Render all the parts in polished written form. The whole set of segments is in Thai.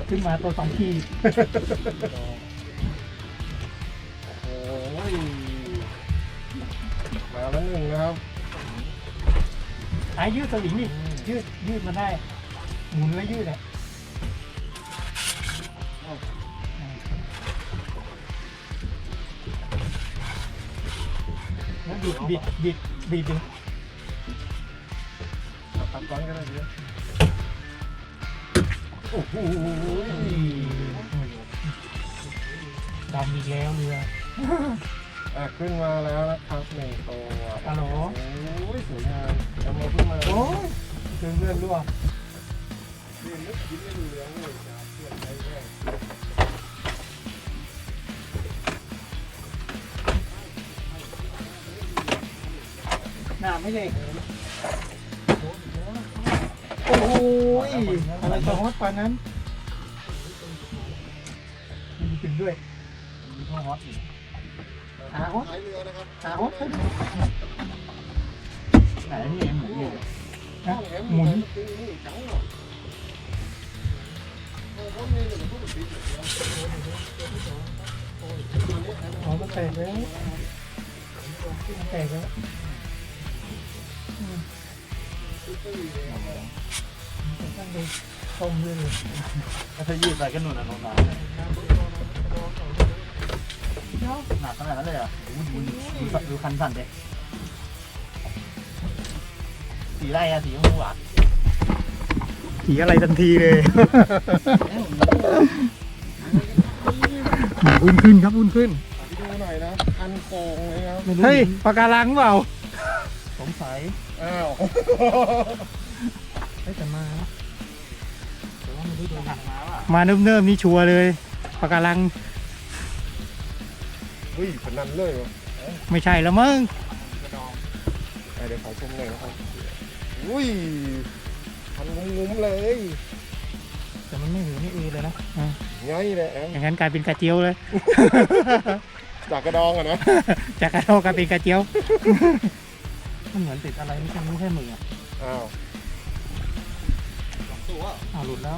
ขึ้นมาตัว2 ขีด โอ้ยมาแล้ว1นะครับ ยืดสลิงดิยืดมันได้หมุนแล้วยืดอ่ะแล้วบิดดิ ตัดก้อนกันเลยเดี๋ยว โอ้โหดำอีกแล้วเรือ ขึ้นมาแล้วนะครับ1 ตัว ฮัลโหล โอ้ยสวยงามจะมาขึ้นมา โอ้ยเพื่อนรั่ว นึกยิ้มไม่ดูเรื่องเลยจ้าเพื่อนใจแย่ หน้าไม่ใช่โอ้ยอะไรจะฮอตปานนั้นมีถึงด้วยมีฮอตอีกหาฮอต ท้ายเรือนะครับ หาฮอต ไหนนี่หมุนอยู่ นะหมุน อ๋อมันแตกแล้วมันแตกแล้วตั้งไปต้มด้วยเลย ถ้ายืดไปก็หนุนอ่ะน้องๆหนักขนาดนั้นเลยอ่ะดูคันสั่นเด็กสีไรอะสีชมพูอ่ะ ผีอะไรทันทีเลยวุ่นขึ้นครับวุ่นขึ้น ดูหน่อยนะคันโกงเลยครับ เฮ้ยปากการังเปล่า สงสัย อ้าว เฮ้ยแต่มานะ แต่ว่าไม่รู้โดนหักมาป่ะ มาเนิ่มๆนี่ชัวร์เลยปากการัง เฮ้ยพนันเลยเหรอ ไม่ใช่แล้วมั้ง เดี๋ยวขอชมหน่อยนะครับอุ้ยพันงุ้มๆเลย แต่มันไม่หือไม่อือเลยนะ ง่ายเลยแอม อย่างนั้นกลายเป็นกระเจียวเลย จากกระดองอะนะ จากกระโดกลายเป็นกระเจียวมันเหมือนติดอะไรไม่ใช่มืออ่ะ อ้าว อ้าวหลุดแล้ว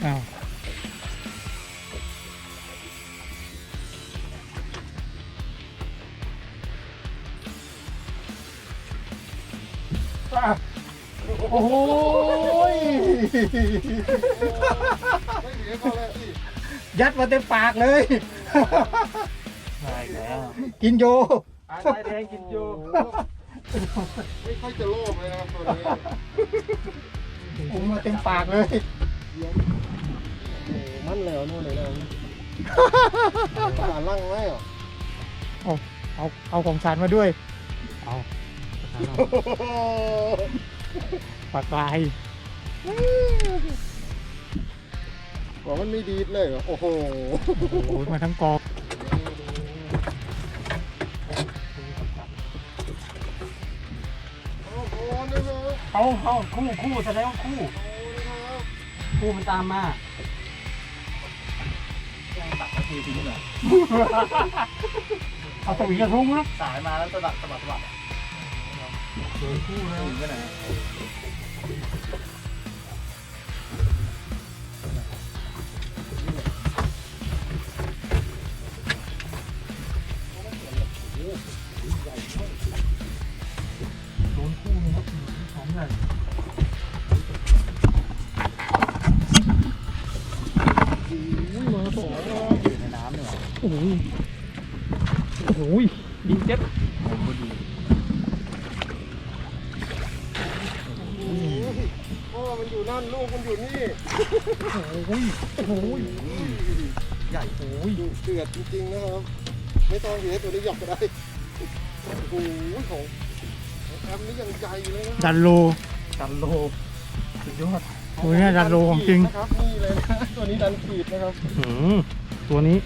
อ้าว โอ้โห ไม่เหลือก็แล้วสิ ยัดมาเต็มปากเลย ได้แล้ว กินโย ไฟแดงกินอยู่ ไม่ค่อยจะโลภเลยนะครับตัวนี้ ผมมาเต็มปากเลย โอ้มันแล้วนู่นเลยนะผ่านล่างไหมอ่ะ เอาของฉันมาด้วย เอาปากลาย บอกมันไม่ดีดเลยเหรอโอ้โห โอ้โหมาทั้งกอง โอ้โหนะครับ เอาคู่แสดงว่าคู่ นะครับ คู่มันตามมาตัดนาทีทิ้งเลย เอาสวิงกระทุ้งนะ สายมาแล้วสะบัดโดนคู่แล้วก็ไหน โดนคู่เลยครับของใหญ่ อุ้ยมาสองแล้ว อยู่ในน้ำเนี่ย โอ้โหโอ้โหยิงเจ็บ ผมพอดี พ่อมันอยู่นั่นลูกมันอยู่นี่ โอ้โห ใหญ่โอ้ยดูเดือดจริงๆนะครับ ไม่ต้องเหยียดตัวนี้หยอกก็ได้โอ้โหของแอมนี่ยังใหญ่เลยนะ ดันโล กันโลสุดยอด โอ้ยเนี่ยดันโลของจริง นะครับนี่เลยนะตัวนี้ดันขีดนะครับ ตัวนี้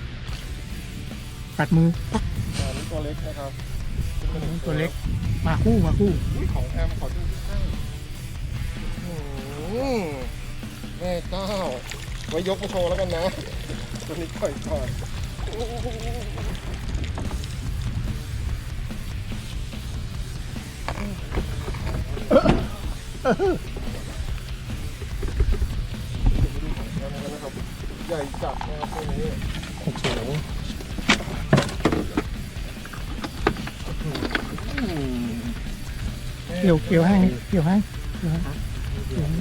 กัดมือ อันนี้ตัวเล็กนะครับ ตัวเล็ก มาคู่ อุ้ยของแอมขอดูที่ข้างโอ้โหแม่เจ้าไว้ยกมาโชว์แล้วกันนะ ตัวนี้ก่อนดู ใหญ่จัดนะครับตัวนี้ โอ้โหเกี่ยวให้เกี่ยวให้เกี่ยวให้เกี่ยวให้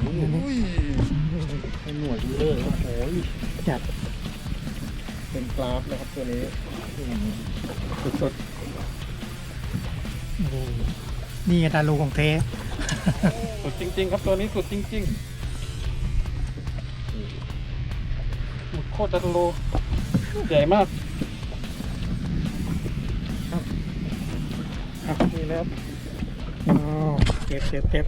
อุ้ย ให้หน่วยดูเลยว่าโอ้ย จัด เป็นกราฟนะครับตัวนี้สด โอ้โหนี่ตาลูของเท สุดจริง ๆ ครับตัวนี้สุดจริงๆโคตรจะโลใหญ่มากครับนี่นะครับ อ๋อเก็บ